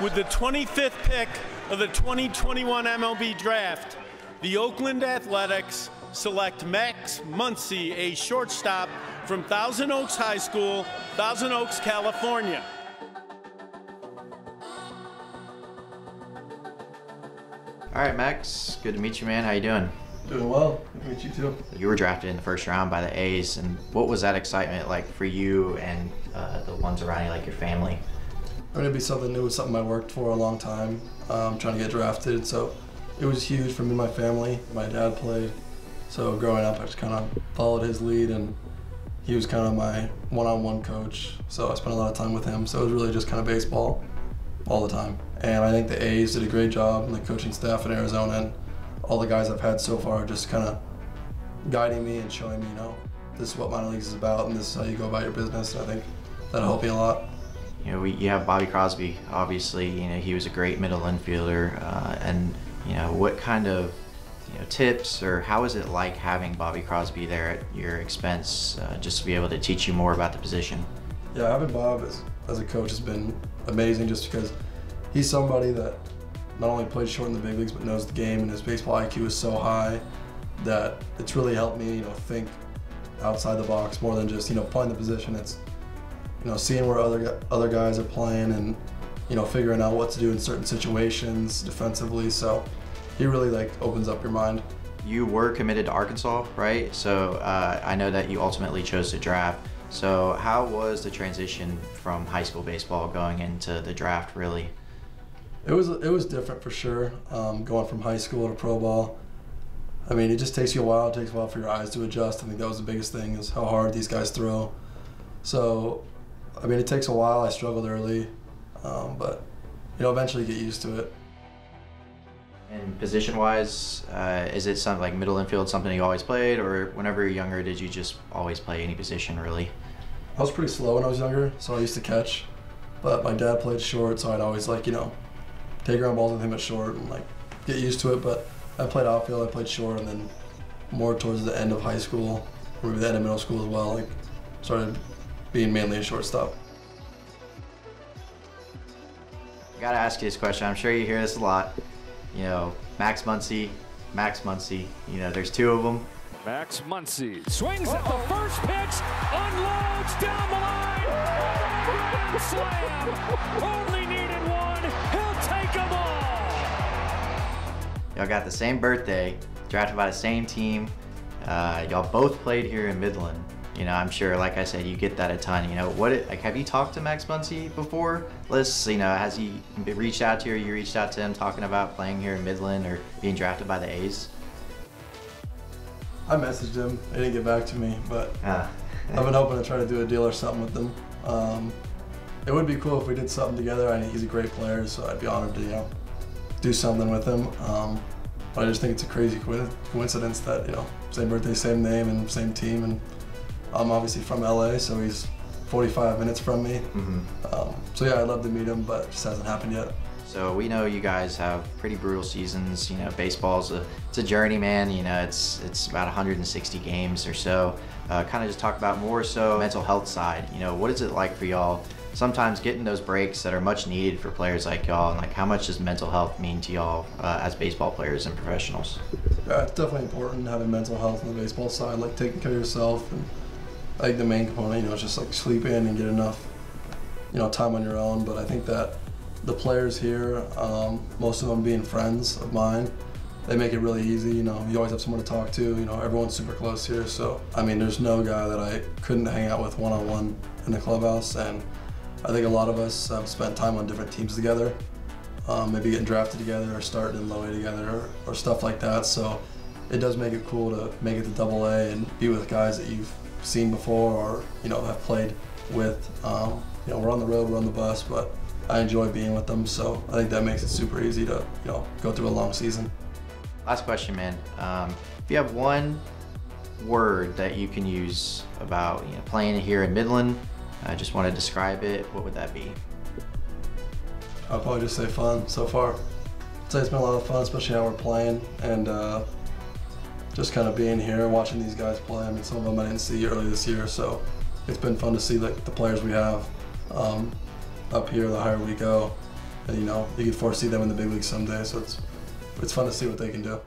With the 25th pick of the 2021 MLB Draft, the Oakland Athletics select Max Muncy, a shortstop from Thousand Oaks High School, Thousand Oaks, California. All right, Max, good to meet you, man. How you doing? Doing well. Good to meet you too. You were drafted in the first round by the A's, and what was that excitement like for you and the ones around you, like your family? It'd be something new, something I worked for a long time, trying to get drafted. So it was huge for me and my family. My dad played, so growing up I just kind of followed his lead, and he was kind of my one-on-one coach. So I spent a lot of time with him. So it was really just kind of baseball all the time. And I think the A's did a great job, and the coaching staff in Arizona and all the guys I've had so far just kind of guiding me and showing me, this is what minor leagues is about, and this is how you go about your business. And I think that'll help me a lot. You have Bobby Crosby, obviously, he was a great middle infielder, and what kind of tips, or how is it like having Bobby Crosby there at your expense, just to be able to teach you more about the position? Yeah, having Bob as a coach has been amazing, just because he's somebody that not only played short in the big leagues but knows the game, and his baseball IQ is so high that it's really helped me think outside the box more than just playing the position. It's seeing where other guys are playing, and figuring out what to do in certain situations defensively. So he really opens up your mind. You were committed to Arkansas, right? So I know that you ultimately chose to draft. So how was the transition from high school baseball going into the draft, really? It was different for sure, going from high school to pro ball. I mean, it just takes you a while. It takes a while for your eyes to adjust. I think that was the biggest thing, is how hard these guys throw. So, I mean, it takes a while. I struggled early, but eventually get used to it. And position-wise, is it something like middle infield, something you always played, or whenever you're younger, did you just always play any position, really? I was pretty slow when I was younger, so I used to catch. But my dad played short, so I'd always take around balls with him at short and get used to it. But I played outfield, I played short, and then more towards the end of high school, or maybe the end of middle school as well, started being mainly a shortstop. I gotta ask you this question. I'm sure you hear this a lot. Max Muncy, there's two of them. Max Muncy swings at the first pitch, unloads down the line, grand slam, only needed one, he'll take them all. Y'all got the same birthday, drafted by the same team, y'all both played here in Midland. I'm sure, like I said, you get that a ton. Have you talked to Max Muncy before? Has he reached out to you, or you reached out to him talking about playing here in Midland or being drafted by the A's? I messaged him. He didn't get back to me, but I've been hoping to try to do a deal or something with them. It would be cool if we did something together. He's a great player, so I'd be honored to do something with him. But I just think it's a crazy coincidence that same birthday, same name, and same team. And I'm obviously from LA, so he's 45 minutes from me. So yeah, I'd love to meet him, but it just hasn't happened yet. So we know you guys have pretty brutal seasons. Baseball's it's a journey, man. It's about 160 games or so. Kind of just talk about more so mental health side. What is it like for y'all? Sometimes getting those breaks that are much needed for players like y'all, and how much does mental health mean to y'all as baseball players and professionals? Yeah, it's definitely important having mental health on the baseball side, taking care of yourself, and I think the main component, is just sleep in and get enough, time on your own. But I think that the players here, most of them being friends of mine, they make it really easy. You always have someone to talk to. Everyone's super close here. So I mean, there's no guy that I couldn't hang out with one-on-one in the clubhouse. And I think a lot of us have spent time on different teams together, maybe getting drafted together or starting in low A together or stuff like that. So it does make it cool to make it to Double A and be with guys that you've seen before, or have played with. We're on the road, we're on the bus, but I enjoy being with them, so I think that makes it super easy to go through a long season. Last question, man. If you have one word that you can use about playing here in Midland, I just want to describe it, what would that be? I'll probably just say fun so far. I'd say it's been a lot of fun, especially how we're playing, and just kind of being here, watching these guys play. I mean, some of them I didn't see early this year, so it's been fun to see the players we have up here. The higher we go, and you could foresee them in the big leagues someday. So it's fun to see what they can do.